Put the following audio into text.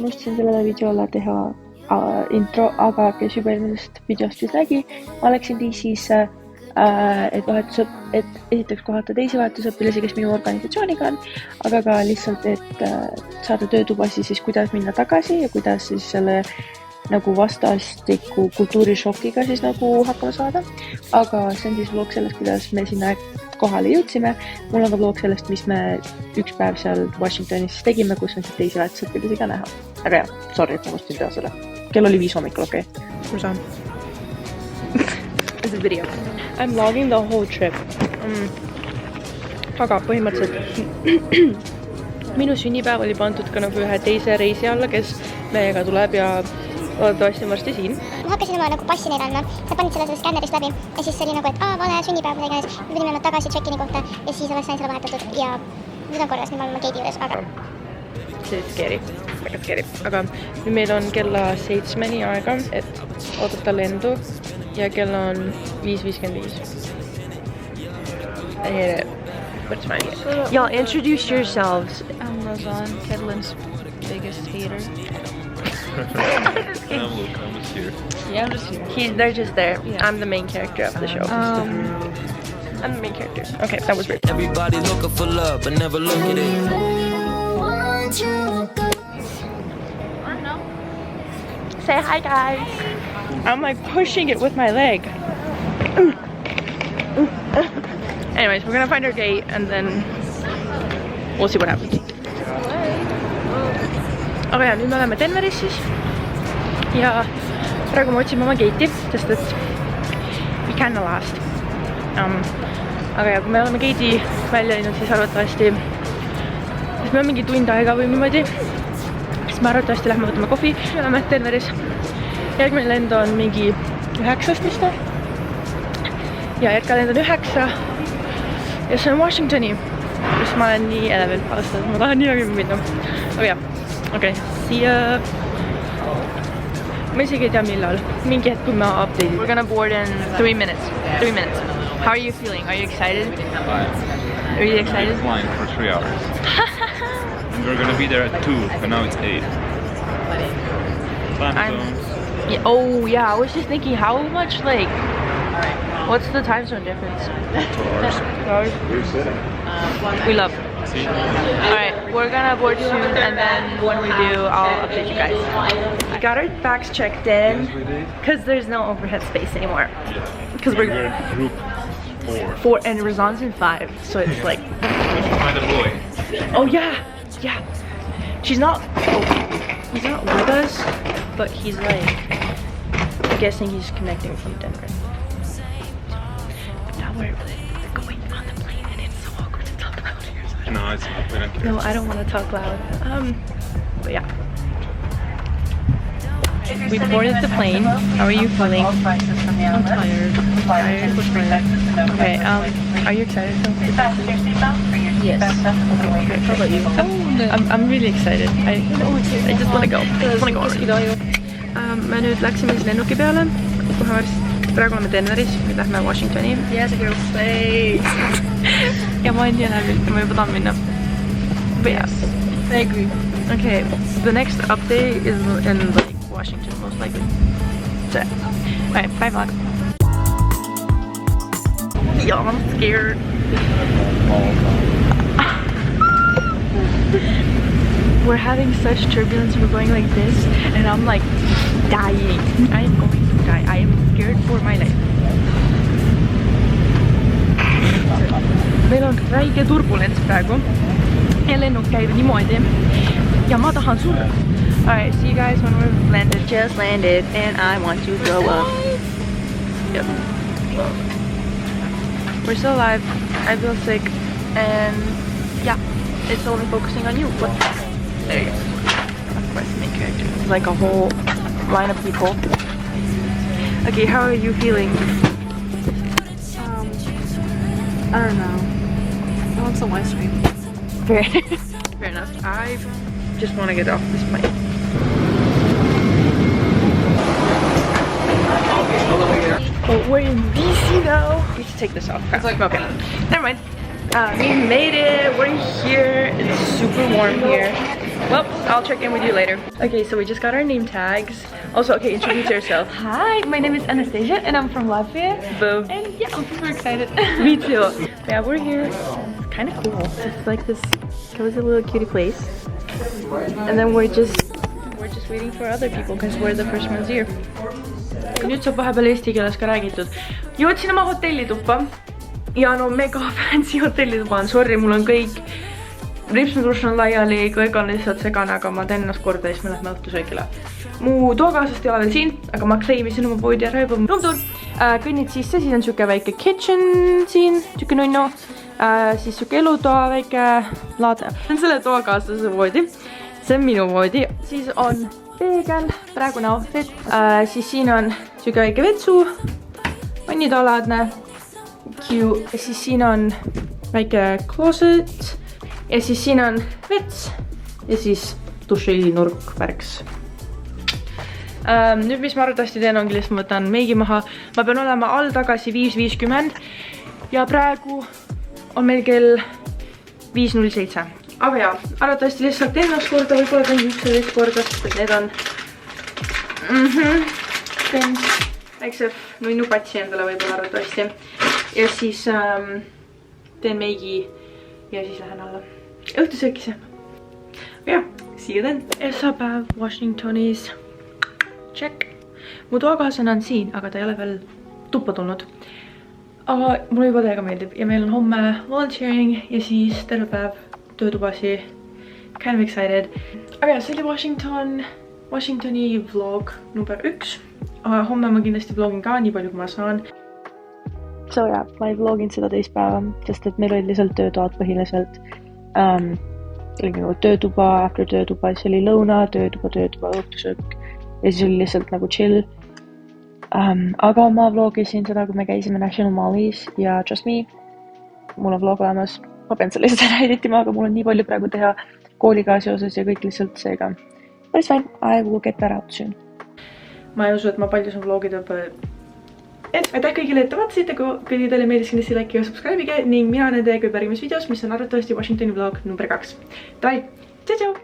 unustasin sellele videole teha intro, aga kes juba eelmisest videost siis nägi, ma läksin DC-sse, et esiteks kohata teisi vahetusõpilasi, kes minu organisatsiooniga on, aga ka lihtsalt, et saada töötubasi siis, kuidas minna tagasi ja kuidas siis selle nagu vastastiku kultuurishokiga siis nagu hakkama saada. Aga see on siis vlog sellest, kuidas me sinna kohale jõudsime. Mul on ka vlog sellest, mis me üks päev seal Washingtonis tegime, kus on siis teisi vahetusõpilasi ka näha. Aga jah, sorry, et ma mustasin teha selle. Kell oli 5 hommikul, okei. Ma saan. It's a video. I'm vlogging the whole trip. Aga põhimõtteliselt minu sünnipäev oli pandud ka nagu ühe teise reisi alla, kes meiega tuleb ja loodetavasti on varsti siin. Ma hakkasin oma nagu passi neile andma, sa panid selle skännerist läbi ja siis oli nagu, et vale sünnipäev või iganes. Me pidime nad tagasi check-in'i kohta ja siis oleks sain selle vahetatud ja nüüd on korras, nüüd ma olen Keidi juures, aga... See on scary, väga scary. Aga nüüd meil on kella 7 aega, et oodata lendu ja kell on 5:55. What's my name? Y'all introduce yourselves. I'm Rozan, Kedlin's biggest hater. I'm Luke, I'm just here. Yeah, I'm just here. They're just there. Yeah. I'm the main character of the show. I'm the main character. Okay, that was weird. Everybody looking for love, but never look at it. Say hi, guys. I'm like pushing it with my leg. Anyways, we're gonna find our gate and then we'll see what happens. Aga ja, nüüd me oleme Denveris siis ja praegu me otsime oma gate'i, sest et we can't last. Aga ja, kui me oleme gate'i välja läinud, siis arvatavasti siis me on mingi tund aega või niimoodi, siis me arvatavasti lähme võtame kohvi. Me oleme Denveris. Järgmine lend on mingi 9 vist ja järgmine lend on 9 ja see on Washingtoni, kus ma olen nii elevil aastas, ma tahan nii väga minna. Aga jah. Okay, see ya. Ma isegi ei tea millal. Mingi hetk, kui ma update'id. We're gonna board in 3 minutes. 3 minutes. How are you feeling? Are you excited? Are you excited? We're flying for 3 hours. And we're gonna be there at 2, but now it's 8. Time zones. Yeah, oh yeah, I was just thinking how much like... What's the time zone difference? 2 hours. We love. Alright, we're gonna board soon and then when we do, I'll update you guys. We got our bags checked in because there's no overhead space anymore. Because we're in group 4 and Razan's in 5, so it's like... Find a boy. Oh yeah, yeah. He's not with us, but he's like, I'm guessing he's connecting from Denver. But now we're going on the plane and it's so awkward to talk loud here. So No, it's not. We don't care. no, I don't want to talk loud. But yeah. We boarded the plane. How are you feeling? I'm tired. Okay, are you excited to go? Yes. Okay, how about you? I'm really excited. I just want to go. I just want to go already. Me nüüd läksime siis lennuki peale. Kohe varsti. Praegu oleme Denveris. Nüüd lähme Washingtoni. Yes, girl, place. Ja ma olen jälel. Ma juba tahan minna. But yes. I agree. Okay, the next update is in like Washington, most likely. So, alright, bye vlog. Y'all, I'm scared. We're having such turbulence, we're going like this, and I'm like dying. I am going to die. I am scared for my life. Meil on räige turbulents praegu. Ja lennuk käib niimoodi. Ja ma tahan surra. Alright, see you guys when we've landed. Just landed, and I want to throw up. Yep. We're still alive. I feel sick, and yeah, it's only focusing on you. But there you go. That's my main character. It's like a whole line of people. Okay, how are you feeling? I don't know. I want some ice cream. Fair. Fair enough. I just want to get off this plane. But we're in BC now. We should take this off. Crap. Okay. Never mind. We made it. We're here. It's super warm here. Well, I'll check in with you later. Okay, so we just got our name tags. Also, okay, introduce yourself. Hi, my name is Anastasia and I'm from Latvia. Boom. And yeah, I'm super excited. Me too. Yeah, we're here. It's kind of cool. It's like this cozy little cutie place. And then we're just waiting for other people because we're the first ones here. Nüüd saab vahepeal eesti keeles ka räägitud. Jõudsin oma hotellituppa. Ja no mega fancy hotellitupa on. Sorry, mul on kõik ripsmetuš on laiali, kõik on lihtsalt segane, aga ma teen ennast korda ja siis me lähme õhtusöögile. Mu toakaasast ei ole veel siin, aga ma kleimisin oma voodi ära juba roomtour. Kõnnid sisse, siis on siuke väike kitchen siin, siuke nunnu. Siis siuke elutoa väike laade. See on selle toakaaslase voodi. See on minu voodi. Siis on peegel, praegune outfit. Siis siin on siuke väike vetsu, vannitalaadne. Cute. Ja siis siin on väike closet. Ja siis siin on vets. Ja siis dušinurk värks. Nüüd mis ma arvatavasti teen ongi lihtsalt ma võtan meigi maha. Ma pean olema all tagasi 5.50 ja praegu on meil kell 5.07. Aga jaa, arvatavasti lihtsalt ennast korda, võib-olla teen üks korda, sest need on teen väikse nunnu patsi endale võib-olla arvatavasti. Ja siis teen meigi ja siis lähen alla õhtusöökise. Ja, see you then. Esmapäev Washingtonis. Check. Mu toakaaslane on siin, aga ta ei ole veel tuppa tulnud. Aga mulle juba täiega meeldib ja meil on homme volunteering ja siis terve päev töötubasi. Kind of excited. Aga ja, see oli Washingtoni vlog number 1. Homme ma kindlasti vlogin ka nii palju, kui ma saan. So ja, ma ei vlogin seda teist päeva, sest et meil oli lihtsalt töötoad põhiliselt. Oli nagu töötuba, after töötuba, siis oli lõuna, töötuba, õhtusöök. Ja siis oli lihtsalt nagu chill. Aga ma vlogisin seda, kui me käisime National Mallis ja Just Me. Mul on vlog olemas. Ma pean selle lihtsalt editima, aga mul on nii palju praegu teha kooliga seoses ja kõik lihtsalt seega. But it's fine, I will get that out soon. Ma ei usu, et ma palju saan vlogida. Aitäh kõigile, et te vaatasite, kui teile meeldis kindlasti like ja subscribe'ige ning mina näen teiega pärimas videos, mis on arvatavasti Washingtoni vlog number 2. Davai, tšau!